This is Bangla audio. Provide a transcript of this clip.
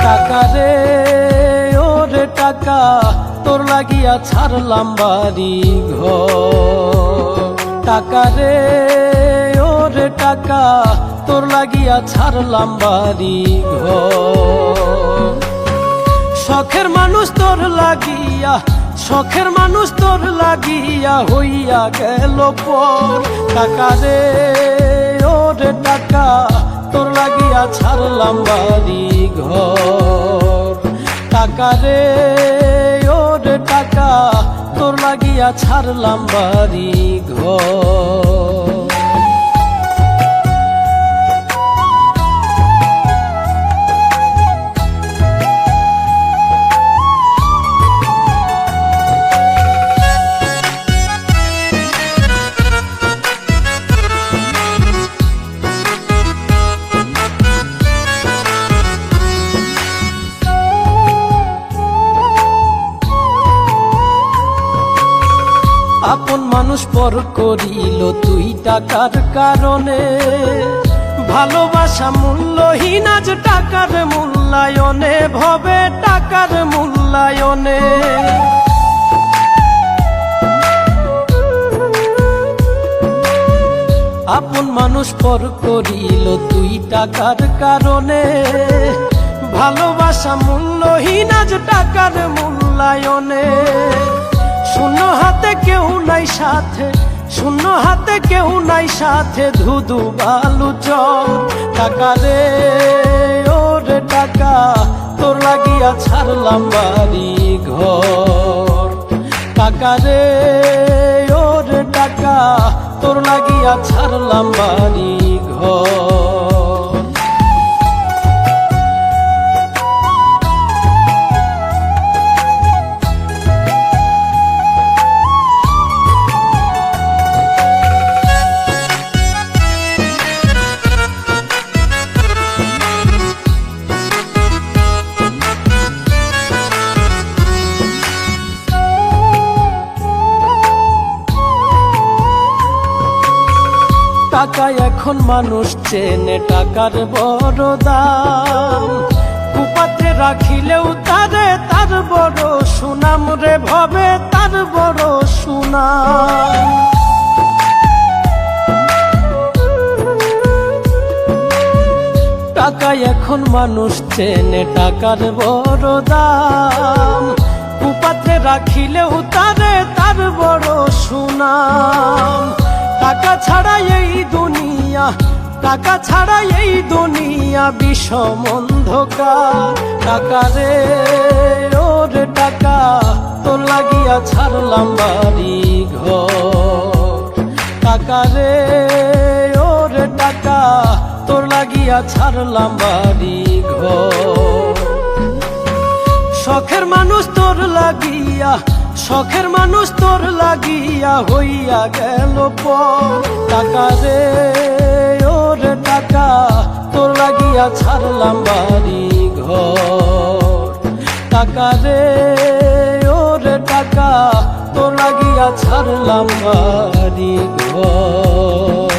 টাকা রে ওরে টাকা তোর লাগিয়া ছাড়লাম বাড়ি ঘর। টাকা রে ওরে টাকা তোর লাগিয়া ছাড়লাম বাড়ি ঘর। শখের মানুষ তোর লাগিয়া, শখের মানুষ তোর লাগিয়া হইয়া গেল পর। টাকা রে ওরে টাকা তোর লাগিয়া ছাড়লাম বাড়ি ঘর। টাকা রে ওরে টাকা তোর লাগিয়া ছাড়লাম বাড়ি ঘর। আপন মানুষ পর করিল তুই টাকার কারণে। ভালোবাসা মূল্যহীন আজ টাকার মূল্যায়নে, ভবে টাকার মূল্যায়নে। আপন মানুষ পর করিল তুই টাকার কারণে। ভালোবাসা মূল্যহীন আজ টাকার মূল্যায়নে। শূন্য হাতে কেউ নাই সাথে, শূন্য হাতে কেউ নাই সাথে, ধুধু বালু চর। টাকা রে ওরে টাকা তোর লাগিয়া ছাড়লাম বাড়ি ঘর। টাকা রে ওরে টাকা তোর লাগিয়া ছাড়লাম বাড়ি ঘর। টাকা এখন মানুষ চেনে, টাকার বড় দাম। কুপাতে রাখিলেও তারে তার বড় সুনাম রে, ভবে তার বড় সুনাম। টাকা এখন মানুষ চেনে, টাকার বড় দাম। কুপাতে রাখিলেও তারে তার বড় সুনাম। টাকা ছাড়া এই দুনিয়া, টাকা ছাড়া এই দুনিয়া বিষম অন্ধকার। টাকা রে ওরে টাকা তোর লাগিয়া ছাড়লাম বাড়ি ঘর। টাকা রে ওরে টাকা তোর লাগিয়া ছাড়লাম বাড়ি ঘর। শখের মানুষ তোর লাগিয়া, শখের মানুষ তোর লাগিয়া হইয়া গেল পর। টাকা রে ওরে টাকা তোর লাগিয়া ছাড়লাম বাড়ি ঘর। টাকা রে ওরে টাকা তোর লাগিয়া ছাড়লাম বাড়ি ঘর।